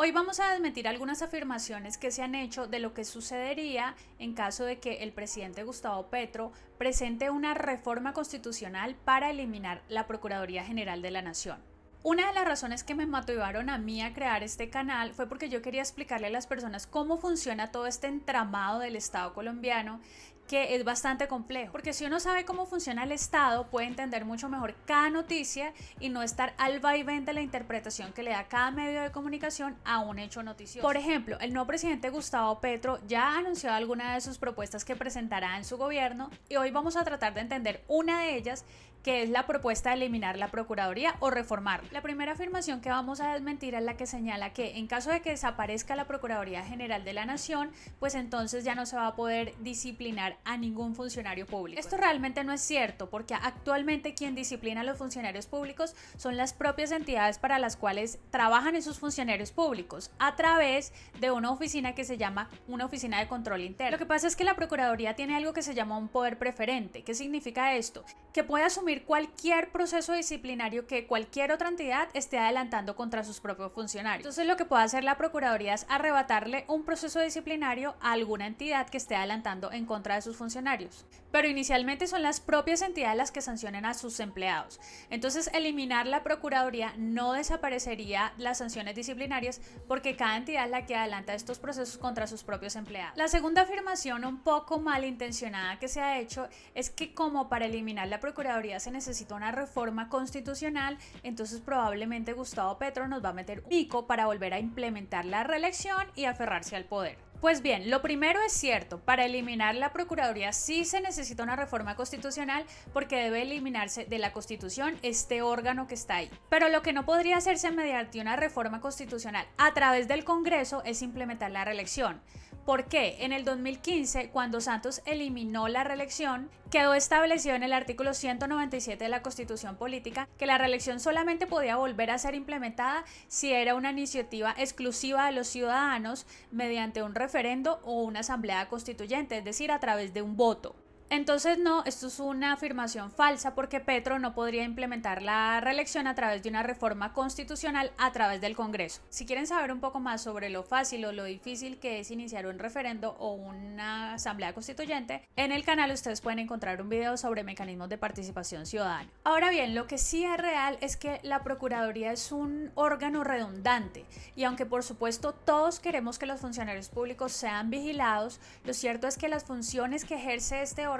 Hoy vamos a desmentir algunas afirmaciones que se han hecho de lo que sucedería en caso de que el presidente Gustavo Petro presente una reforma constitucional para eliminar la Procuraduría General de la Nación. Una de las razones que me motivaron a mí a crear este canal fue porque yo quería explicarle a las personas cómo funciona todo este entramado del Estado colombiano, que es bastante complejo, porque si uno sabe cómo funciona el Estado puede entender mucho mejor cada noticia y no estar al vaivén de la interpretación que le da cada medio de comunicación a un hecho noticioso. Por ejemplo, el nuevo presidente Gustavo Petro ya anunció algunas de sus propuestas que presentará en su gobierno y hoy vamos a tratar de entender una de ellas, que es la propuesta de eliminar la Procuraduría o reformarla. La primera afirmación que vamos a desmentir es la que señala que en caso de que desaparezca la Procuraduría General de la Nación, pues entonces ya no se va a poder disciplinar a ningún funcionario público. Esto realmente no es cierto, porque actualmente quien disciplina a los funcionarios públicos son las propias entidades para las cuales trabajan esos funcionarios públicos a través de una oficina que se llama una oficina de control interno. Lo que pasa es que la Procuraduría tiene algo que se llama un poder preferente. ¿Qué significa esto? Que puede asumir cualquier proceso disciplinario que cualquier otra entidad esté adelantando contra sus propios funcionarios. Entonces lo que puede hacer la Procuraduría es arrebatarle un proceso disciplinario a alguna entidad que esté adelantando en contra de sus funcionarios. Pero inicialmente son las propias entidades las que sancionan a sus empleados. Entonces eliminar la Procuraduría no desaparecería las sanciones disciplinarias porque cada entidad es la que adelanta estos procesos contra sus propios empleados. La segunda afirmación un poco malintencionada que se ha hecho es que como para eliminar la Procuraduría se necesita una reforma constitucional, entonces probablemente Gustavo Petro nos va a meter un pico para volver a implementar la reelección y aferrarse al poder. Pues bien, lo primero es cierto, para eliminar la Procuraduría sí se necesita una reforma constitucional porque debe eliminarse de la Constitución este órgano que está ahí. Pero lo que no podría hacerse mediante una reforma constitucional a través del Congreso es implementar la reelección. ¿Por qué? En el 2015, cuando Santos eliminó la reelección, quedó establecido en el artículo 197 de la Constitución Política que la reelección solamente podía volver a ser implementada si era una iniciativa exclusiva de los ciudadanos mediante un referendo o una asamblea constituyente, es decir, a través de un voto. Entonces no, esto es una afirmación falsa porque Petro no podría implementar la reelección a través de una reforma constitucional a través del Congreso. Si quieren saber un poco más sobre lo fácil o lo difícil que es iniciar un referendo o una asamblea constituyente, en el canal ustedes pueden encontrar un video sobre mecanismos de participación ciudadana. Ahora bien, lo que sí es real es que la Procuraduría es un órgano redundante y aunque por supuesto todos queremos que los funcionarios públicos sean vigilados, lo cierto es que las funciones que ejerce este órgano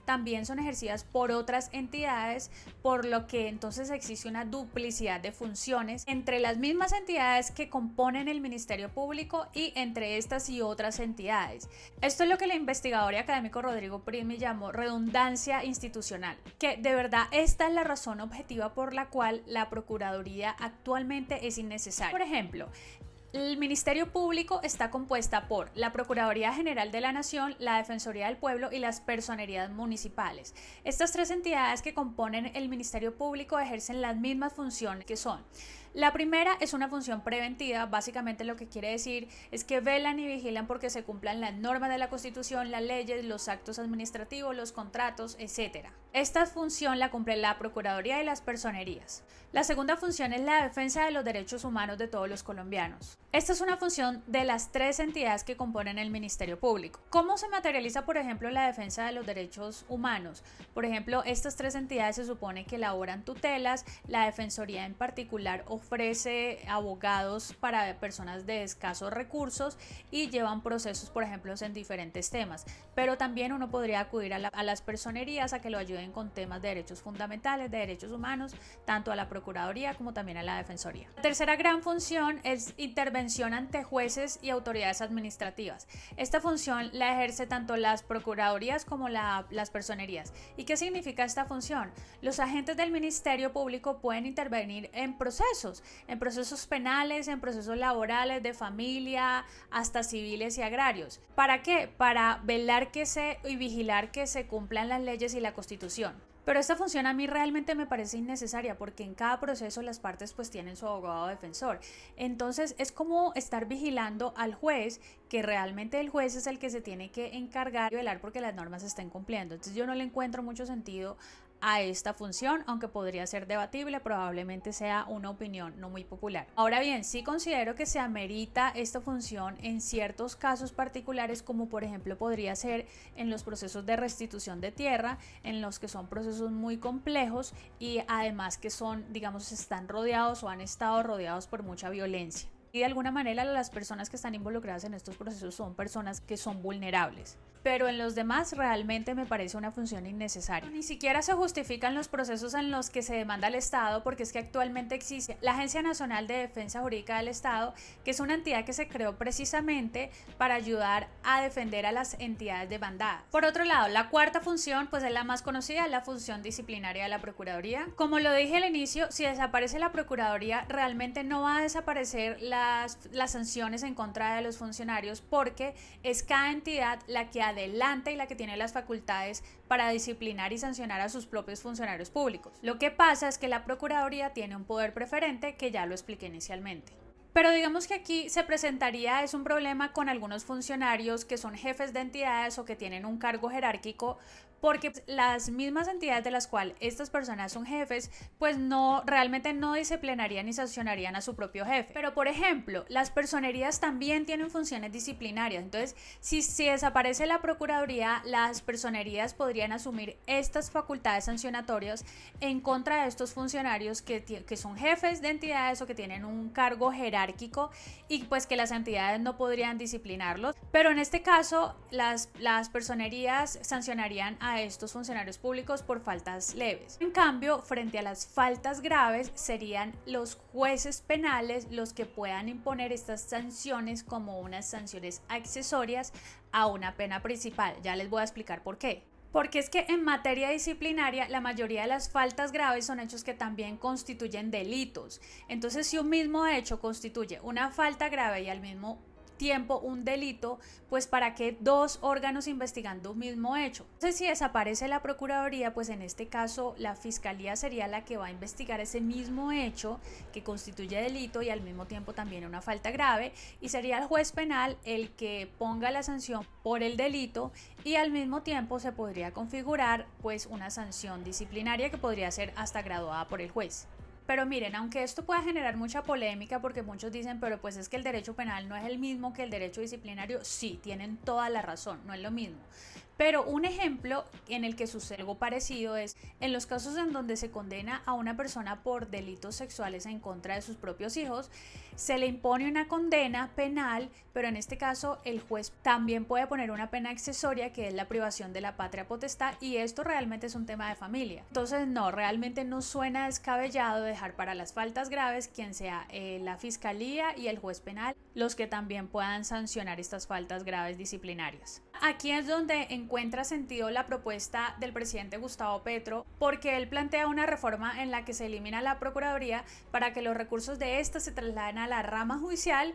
también son ejercidas por otras entidades, por lo que entonces existe una duplicidad de funciones entre las mismas entidades que componen el Ministerio Público y entre estas y otras entidades. Esto es lo que el investigador y académico Rodrigo Prismi llamó redundancia institucional, que de verdad esta es la razón objetiva por la cual la Procuraduría actualmente es innecesaria. Por ejemplo, el Ministerio Público está compuesta por la Procuraduría General de la Nación, la Defensoría del Pueblo y las Personerías Municipales. Estas tres entidades que componen el Ministerio Público ejercen las mismas funciones que son: la primera es una función preventiva, básicamente lo que quiere decir es que velan y vigilan porque se cumplan las normas de la Constitución, las leyes, los actos administrativos, los contratos, etc. Esta función la cumple la Procuraduría y las Personerías. La segunda función es la defensa de los derechos humanos de todos los colombianos. Esta es una función de las tres entidades que componen el Ministerio Público. ¿Cómo se materializa, por ejemplo, la defensa de los derechos humanos? Por ejemplo, estas tres entidades se supone que elaboran tutelas, la Defensoría en particular ofrece abogados para personas de escasos recursos y llevan procesos, por ejemplo, en diferentes temas. Pero también uno podría acudir a las personerías a que lo ayuden con temas de derechos fundamentales, de derechos humanos, tanto a la Procuraduría como también a la Defensoría. La tercera gran función es intervención ante jueces y autoridades administrativas. Esta función la ejerce tanto las Procuradurías como las personerías. ¿Y qué significa esta función? Los agentes del Ministerio Público pueden intervenir en procesos penales, en procesos laborales, de familia, hasta civiles y agrarios. ¿Para qué? Para velar y vigilar que se cumplan las leyes y la Constitución. Pero esta función a mí realmente me parece innecesaria porque en cada proceso las partes pues tienen su abogado defensor. Entonces es como estar vigilando al juez, que realmente el juez es el que se tiene que encargar de velar porque las normas se estén cumpliendo. Entonces yo no le encuentro mucho sentido a esta función, aunque podría ser debatible, probablemente sea una opinión no muy popular. Ahora bien, sí considero que se amerita esta función en ciertos casos particulares, como por ejemplo podría ser en los procesos de restitución de tierra, en los que son procesos muy complejos y además que son, digamos, están rodeados o han estado rodeados por mucha violencia. Y de alguna manera las personas que están involucradas en estos procesos son personas que son vulnerables. Pero en los demás realmente me parece una función innecesaria. Ni siquiera se justifican los procesos en los que se demanda al Estado, porque es que actualmente existe la Agencia Nacional de Defensa Jurídica del Estado, que es una entidad que se creó precisamente para ayudar a defender a las entidades demandadas. Por otro lado, la cuarta función, pues es la más conocida, la función disciplinaria de la Procuraduría. Como lo dije al inicio, si desaparece la Procuraduría, realmente no va a desaparecer las sanciones en contra de los funcionarios, porque es cada entidad la que adelanta y la que tiene las facultades para disciplinar y sancionar a sus propios funcionarios públicos. Lo que pasa es que la Procuraduría tiene un poder preferente, que ya lo expliqué inicialmente. Pero digamos que aquí se presentaría un problema con algunos funcionarios que son jefes de entidades o que tienen un cargo jerárquico, porque las mismas entidades de las cuales estas personas son jefes, pues realmente no disciplinarían ni sancionarían a su propio jefe. Pero por ejemplo, las personerías también tienen funciones disciplinarias. Entonces, si desaparece la Procuraduría, las personerías podrían asumir estas facultades sancionatorias en contra de estos funcionarios que son jefes de entidades o que tienen un cargo jerárquico, y pues que las entidades no podrían disciplinarlos. Pero en este caso, las personerías sancionarían a estos funcionarios públicos por faltas leves. En cambio, frente a las faltas graves, serían los jueces penales los que puedan imponer estas sanciones como unas sanciones accesorias a una pena principal. Ya les voy a explicar por qué. Porque es que en materia disciplinaria la mayoría de las faltas graves son hechos que también constituyen delitos. Entonces, si un mismo hecho constituye una falta grave y al mismo tiempo un delito, pues ¿para qué dos órganos investigando un mismo hecho? Entonces, si desaparece la Procuraduría, pues en este caso la Fiscalía sería la que va a investigar ese mismo hecho que constituye delito y al mismo tiempo también una falta grave, y sería el juez penal el que ponga la sanción por el delito, y al mismo tiempo se podría configurar pues una sanción disciplinaria que podría ser hasta graduada por el juez. Pero miren, aunque esto pueda generar mucha polémica, porque muchos dicen, pero pues es que el derecho penal no es el mismo que el derecho disciplinario, sí, tienen toda la razón, no es lo mismo. Pero un ejemplo en el que sucede algo parecido es en los casos en donde se condena a una persona por delitos sexuales en contra de sus propios hijos, se le impone una condena penal, pero en este caso el juez también puede poner una pena accesoria, que es la privación de la patria potestad, y esto realmente es un tema de familia. Entonces no, realmente no suena descabellado dejar para las faltas graves quien sea la Fiscalía y el juez penal los que también puedan sancionar estas faltas graves disciplinarias. Aquí es donde encuentra sentido la propuesta del presidente Gustavo Petro, porque él plantea una reforma en la que se elimina la Procuraduría para que los recursos de esta se trasladen a la rama judicial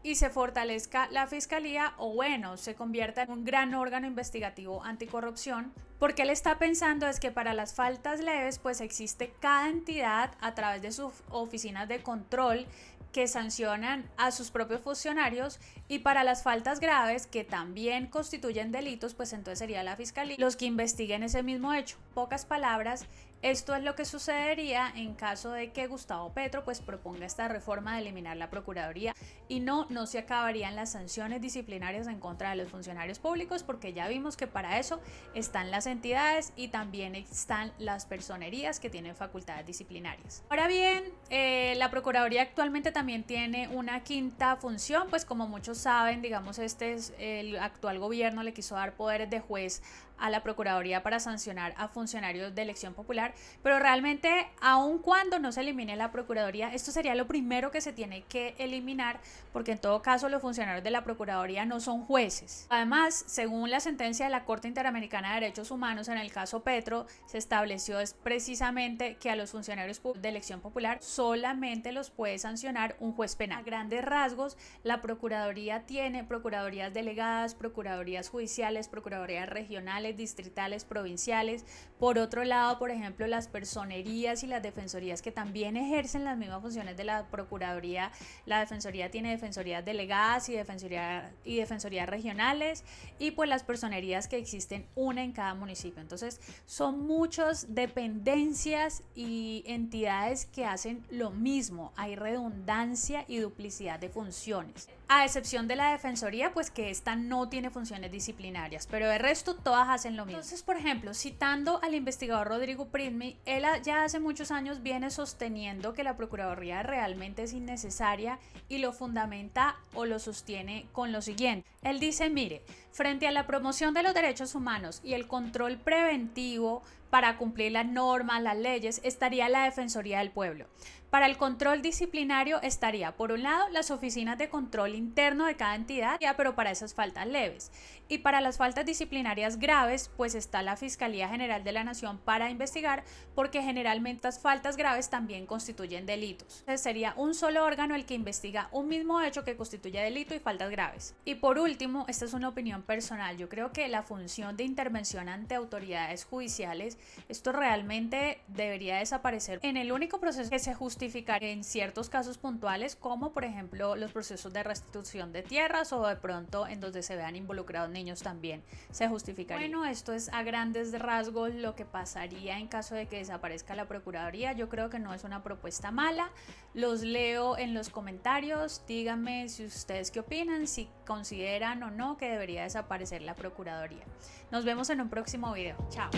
y se fortalezca la Fiscalía, o bueno, se convierta en un gran órgano investigativo anticorrupción. Porque él está pensando es que para las faltas leves pues existe cada entidad a través de sus oficinas de control que sancionan a sus propios funcionarios, y para las faltas graves que también constituyen delitos, pues entonces sería la Fiscalía los que investiguen ese mismo hecho. Pocas palabras, esto es lo que sucedería en caso de que Gustavo Petro pues proponga esta reforma de eliminar la Procuraduría, y no se acabarían las sanciones disciplinarias en contra de los funcionarios públicos, porque ya vimos que para eso están las entidades y también están las personerías que tienen facultades disciplinarias. Ahora bien, la Procuraduría actualmente también tiene una quinta función, pues como muchos saben, digamos, el actual gobierno le quiso dar poderes de juez a la Procuraduría para sancionar a funcionarios de elección popular, pero realmente, aun cuando no se elimine la Procuraduría, esto sería lo primero que se tiene que eliminar, porque en todo caso los funcionarios de la Procuraduría no son jueces. Además, según la sentencia de la Corte Interamericana de Derechos Humanos en el caso Petro, se estableció precisamente que a los funcionarios de elección popular solamente los puede sancionar un juez penal. A grandes rasgos, la Procuraduría tiene procuradurías delegadas, procuradurías judiciales, procuradurías regionales, municipales, distritales, provinciales. Por otro lado, por ejemplo, las personerías y las defensorías que también ejercen las mismas funciones de la Procuraduría. La Defensoría tiene defensorías delegadas y defensorías regionales, y pues las personerías que existen una en cada municipio. Entonces son muchas dependencias y entidades que hacen lo mismo. Hay redundancia y duplicidad de funciones, a excepción de la Defensoría, pues que esta no tiene funciones disciplinarias, pero de resto todas hacen lo mismo. Entonces, por ejemplo, citando al investigador Rodrigo Prismi, él ya hace muchos años viene sosteniendo que la Procuraduría realmente es innecesaria, y lo fundamenta o lo sostiene con lo siguiente. Él dice, mire, frente a la promoción de los derechos humanos y el control preventivo para cumplir las normas, las leyes, estaría la Defensoría del Pueblo. Para el control disciplinario estaría, por un lado, las oficinas de control interno de cada entidad, pero para esas faltas leves. Y para las faltas disciplinarias graves, pues está la Fiscalía General de la Nación para investigar, porque generalmente las faltas graves también constituyen delitos. Entonces sería un solo órgano el que investiga un mismo hecho que constituye delito y faltas graves. Y por último, esta es una opinión personal, yo creo que la función de intervención ante autoridades judiciales, esto realmente debería desaparecer en el único proceso que se justificar en ciertos casos puntuales, como por ejemplo los procesos de restitución de tierras, o de pronto en donde se vean involucrados niños también se justificaría. Bueno, esto es a grandes rasgos lo que pasaría en caso de que desaparezca la Procuraduría. Yo creo que no es una propuesta mala. Los leo en los comentarios, díganme si ustedes qué opinan, si consideran o no que debería desaparecer la Procuraduría. Nos vemos en un próximo video. Chao.